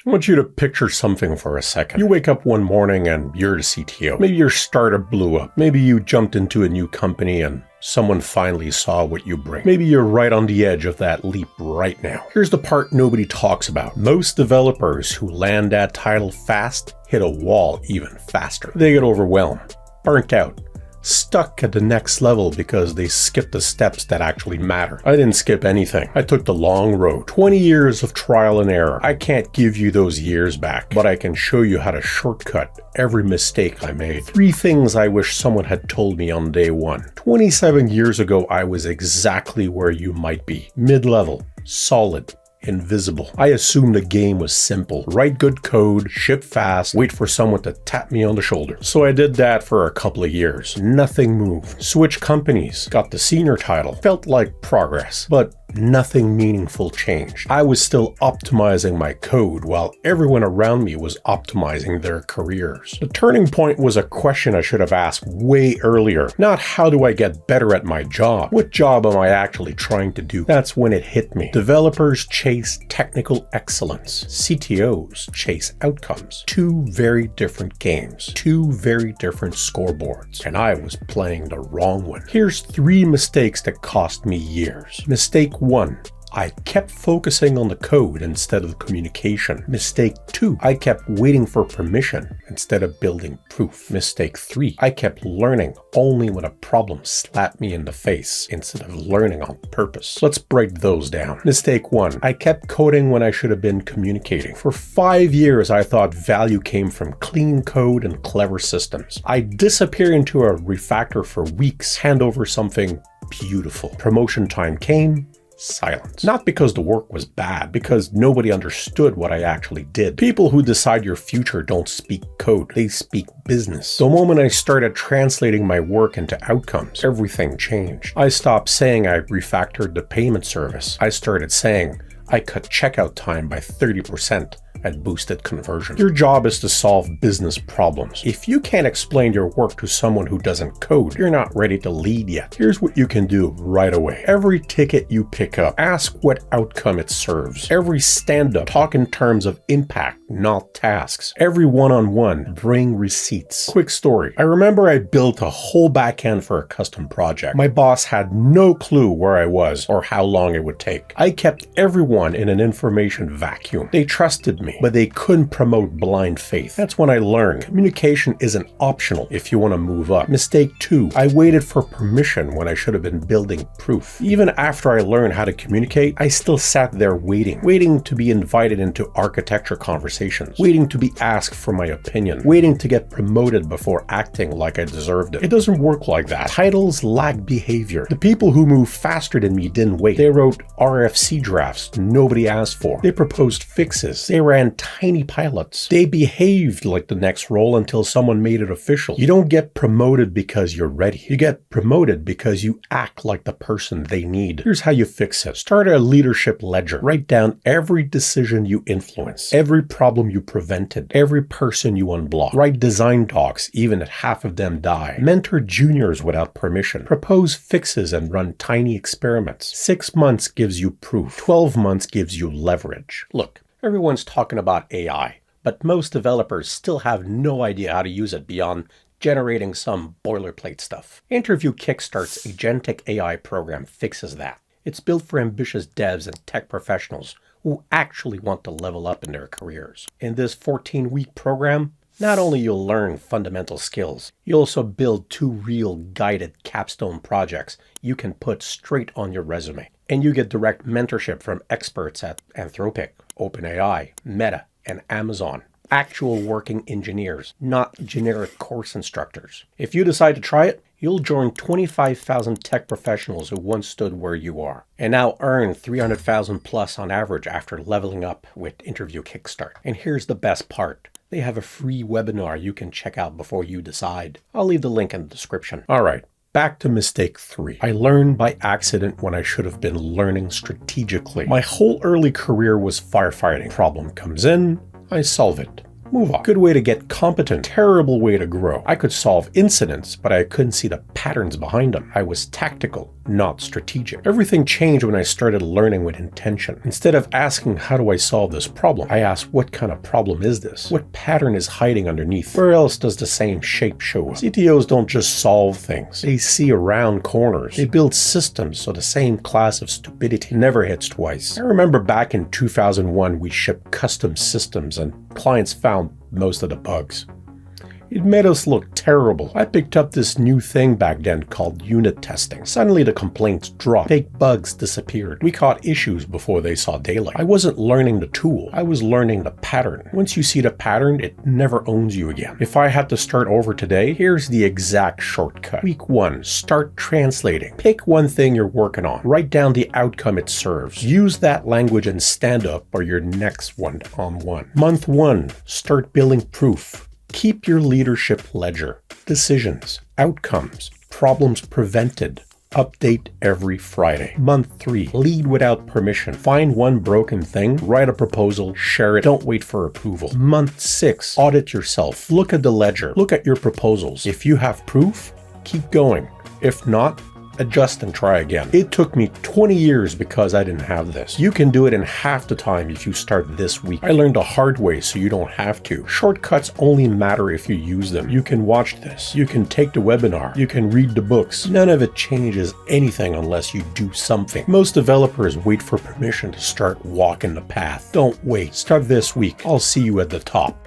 I want you to picture something for a second. You wake up one morning and you're the CTO. Maybe your startup blew up. Maybe you jumped into a new company and someone finally saw what you bring. Maybe you're right on the edge of that leap right now. Here's the part nobody talks about. Most developers who land that title fast hit a wall even faster. They get overwhelmed, burnt out, stuck at the next level because they skipped the steps that actually matter. I didn't skip anything. I took the long road. 20 years of trial and error. I can't give you those years back, but I can show you how to shortcut every mistake I made. 3 things I wish someone had told me on day 1. 27 years ago, I was exactly where you might be. Mid-level, solid, invisible. I assumed the game was simple. Write good code, ship fast, wait for someone to tap me on the shoulder. So I did that for a couple of years. Nothing moved. Switched companies, got the senior title. Felt like progress, but nothing meaningful changed. I was still optimizing my code while everyone around me was optimizing their careers. The turning point was a question I should have asked way earlier. Not how do I get better at my job? What job am I actually trying to do? That's when it hit me. Developers chase technical excellence. CTOs chase outcomes. 2 very different games. 2 very different scoreboards. And I was playing the wrong one. Here's 3 mistakes that cost me years. Mistake 1. I kept focusing on the code instead of the communication. Mistake 2. I kept waiting for permission instead of building proof. Mistake 3. I kept learning only when a problem slapped me in the face instead of learning on purpose. Let's break those down. Mistake 1. I kept coding when I should have been communicating. For 5 years, I thought value came from clean code and clever systems. I disappear into a refactor for weeks, hand over something beautiful. Promotion time came. Silence. Not because the work was bad, because nobody understood what I actually did. People who decide your future don't speak code, they speak business. The moment I started translating my work into outcomes, everything changed. I stopped saying I refactored the payment service. I started saying I cut checkout time by 30%. And boosted conversion. Your job is to solve business problems. If you can't explain your work to someone who doesn't code, you're not ready to lead yet. Here's what you can do right away. Every ticket you pick up, ask what outcome it serves. Every stand-up, talk in terms of impact, not tasks. Every one-on-one, bring receipts. Quick story. I remember I built a whole backend for a custom project. My boss had no clue where I was or how long it would take. I kept everyone in an information vacuum. They trusted me, but they couldn't promote blind faith. That's when I learned communication isn't optional if you want to move up. Mistake 2. I waited for permission when I should have been building proof. Even after I learned how to communicate, I still sat there waiting to be invited into architecture conversations, waiting to be asked for my opinion, waiting to get promoted before acting like I deserved it. It doesn't work like that. Titles lack behavior. The people who moved faster than me didn't wait. They wrote RFC drafts nobody asked for. They proposed fixes. They ran tiny pilots. They behaved like the next role until someone made it official. You don't get promoted because you're ready. You get promoted because you act like the person they need. Here's how you fix it. Start a leadership ledger. Write down every decision you influence, every problem you prevented, every person you unblocked. Write design docs, even if half of them die. Mentor juniors without permission. Propose fixes and run tiny experiments. 6 months gives you proof. 12 months gives you leverage. Look, everyone's talking about AI, but most developers still have no idea how to use it beyond generating some boilerplate stuff. Interview Kickstart's agentic AI program fixes that. It's built for ambitious devs and tech professionals who actually want to level up in their careers. In this 14-week program, not only you'll learn fundamental skills, you'll also build 2 real guided capstone projects you can put straight on your resume. And you get direct mentorship from experts at Anthropic, OpenAI, Meta, and Amazon. Actual working engineers, not generic course instructors. If you decide to try it, you'll join 25,000 tech professionals who once stood where you are, and now earn 300,000 plus on average after leveling up with Interview Kickstart. And here's the best part. They have a free webinar you can check out before you decide. I'll leave the link in the description. All right. Back to mistake 3. I learned by accident when I should have been learning strategically. My whole early career was firefighting. Problem comes in, I solve it. Move on. Good way to get competent. Terrible way to grow. I could solve incidents, but I couldn't see the patterns behind them. I was tactical, not strategic. Everything changed when I started learning with intention. Instead of asking, how do I solve this problem? I asked, what kind of problem is this? What pattern is hiding underneath? Where else does the same shape show up? CTOs don't just solve things. They see around corners. They build systems so the same class of stupidity never hits twice. I remember back in 2001, we shipped custom systems and clients found most of the bugs. It made us look terrible. I picked up this new thing back then called unit testing. Suddenly the complaints dropped. Fake bugs disappeared. We caught issues before they saw daylight. I wasn't learning the tool. I was learning the pattern. Once you see the pattern, it never owns you again. If I had to start over today, here's the exact shortcut. Week 1, start translating. Pick one thing you're working on. Write down the outcome it serves. Use that language and stand up for your next one-on-one. Month 1, start building proof. Keep your leadership ledger. Decisions, outcomes, problems prevented. Update every Friday. Month 3, lead without permission. Find one broken thing, write a proposal, share it, don't wait for approval. Month 6, audit yourself. Look at the ledger. Look at your proposals. If you have proof, keep going. If not, adjust and try again. It took me 20 years because I didn't have this. You can do it in half the time if you start this week. I learned the hard way so you don't have to. Shortcuts only matter if you use them. You can watch this. You can take the webinar. You can read the books. None of it changes anything unless you do something. Most developers wait for permission to start walking the path. Don't wait. Start this week. I'll see you at the top.